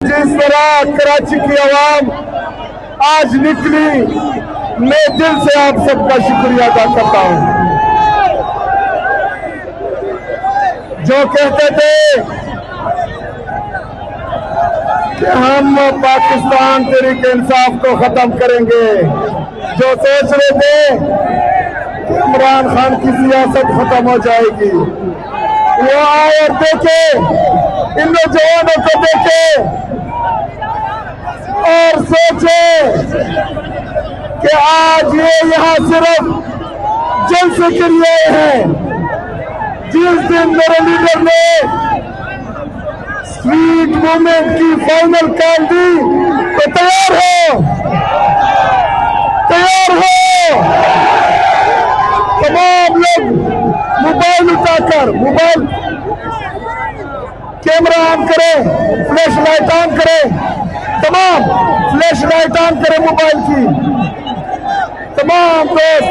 जिस तरह कराची की आवाम आज निकली, मैं दिल से आप सबका शुक्रिया अदा करता हूं। जो कहते थे कि हम पाकिस्तान तहरीक इंसाफ को खत्म करेंगे, जो सोच रहे थे कि इमरान खान की सियासत खत्म हो जाएगी, वो आए और देखे, इन नौजवानों को देखे और सोचे कि आज ये यहाँ सिर्फ जलसे के लिए हैं। जिस दिन मेरे लीडर ने स्ट्रीट मूवमेंट की फाइनल कॉल दी तो तैयार हो, तैयार हो। तमाम लोग मोबाइल उठाकर, मोबाइल कैमरा ऑन करें, फ्लैश लाइट ऑन करें, तमाम फ्लैश लाइट ऑन करें मोबाइल की, तमाम दोस्त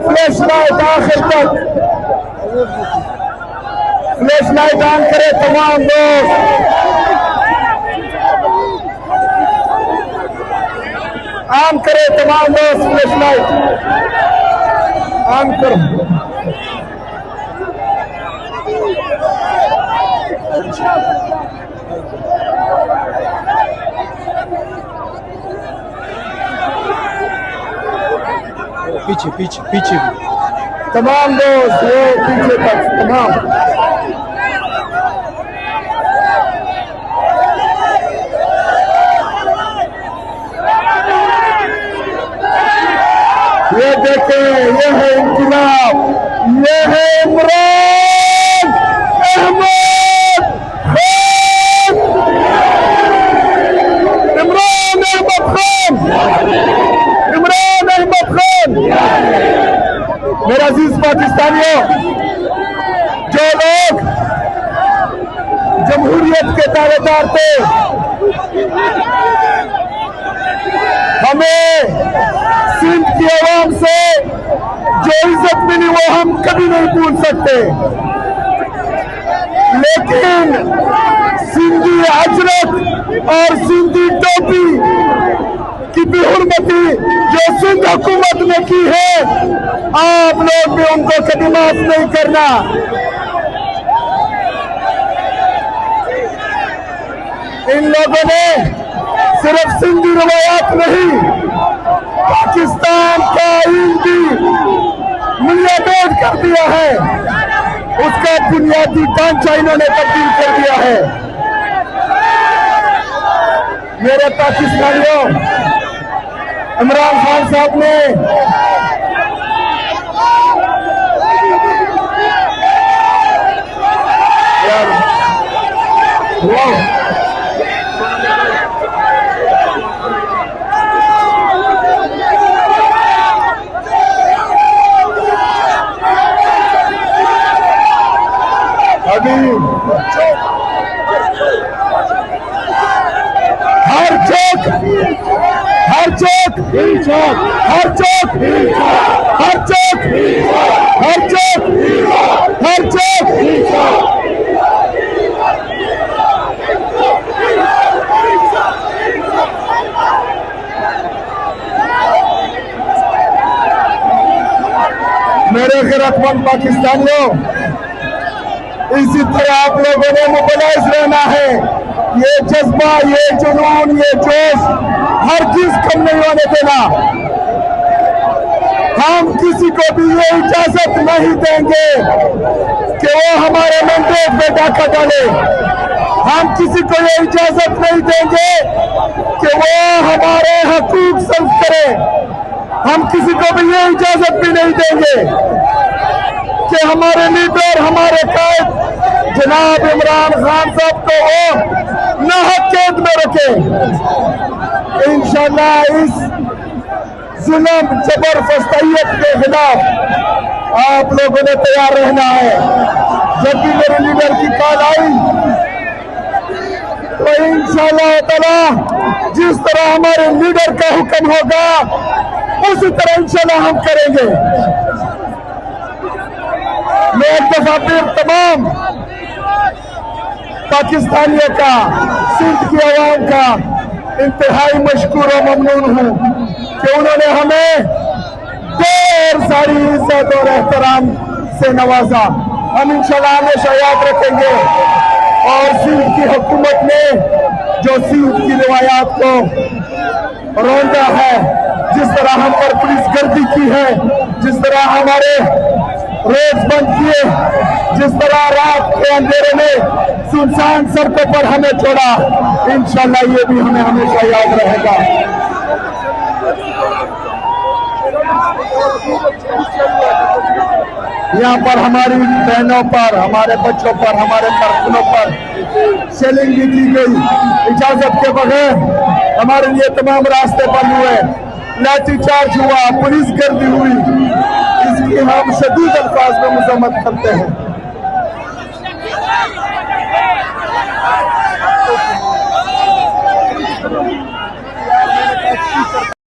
फ्लैश लाइट आखिर तक फ्लैश लाइट ऑन करें, तमाम दोस्त ऑन करें, तमाम दोस्त फ्लैश लाइट ऑन करो। पीछे पीछे पीछे तमाम दोस्त वो पीछे तक तमाम। ये देखें, ये है इंकलाब, ये है इमरान अहमद खान, इमरान अहमद खान, इमरान अहमद खान। मेरा अजीज पाकिस्तानियों, जो लोग जमहूरियत के दावेदार थे, हमें सिंध की आवाम से जो इज्जत मिली वो हम कभी नहीं भूल सकते, लेकिन सिंधी अजरक और सिंधी टोपी की बेहुरमती जो सिंध हुकूमत ने की है, आप लोग भी उनको कभी माफ नहीं करना। इन लोगों ने सिर्फ सिंधी रवायात नहीं, पाकिस्तान का आईन भी मुल्याबेद कर दिया है, उसका बुनियादी ढांचा इन्होंने तब्दील कर दिया है। मेरे पाकिस्तानियों, इमरान खान साहब ने अभी हर चौक, हर चौक, हर चौक, हर चौक, हर चौक, हर चौक, मेरे गैरतमंद पाकिस्तानियों, इसी तरह आप लोगों ने मोबिलाइज रहना है। ये जज्बा, ये जुनून, ये जोश हर चीज कम नहीं होने देना। हम किसी को भी ये इजाजत नहीं देंगे कि वो हमारे मैंडेट में डाका डाले। हम किसी को ये इजाजत नहीं देंगे कि वो हमारे हकूक सल्ब करे। हम किसी को भी ये इजाजत भी नहीं देंगे कि हमारे लीडर, हमारे कायद जनाब इमरान खान साहब को वो नाहक कैद में रखे। इंशाल्लाह इस जुल्म जबरदस्तियत के खिलाफ आप लोगों ने तैयार रहना है। जब भी मेरे लीडर की कॉल आई तो इंशाल्लाह ताला जिस तरह हमारे लीडर का हुक्म होगा उसी तरह इंशाल्लाह हम करेंगे। मैं एक दफा फिर तमाम पाकिस्तानियों का सिंध की आवाम का इंतहाई मशकूर और ममनून हूँ कि उन्होंने हमें ढेर सारी इज्जत और एहतराम से नवाजा। हम इंशाल्लाह हमेशा याद रखेंगे। और सिंध की हुकूमत ने जो सिंध की रिवायात को रौंदा है, जिस तरह हम पर पुलिस गर्दी की है, जिस तरह हमारे रोड बंद किए, जिस तरह रात के अंधेरे में सुनसान सड़कों पर हमें छोड़ा, इंशाल्लाह ये भी हमें हमेशा याद रहेगा। यहाँ पर हमारी बहनों पर, हमारे बच्चों पर, हमारे कारकुनों पर शेलिंग भी की गई इजाजत के बगैर। हमारे लिए तमाम रास्ते बंद हुए, लाठीचार्ज हुआ, पुलिस गर्दी हुई। इसकी हम शदीद अल्फाज में मजम्मत करते हैं।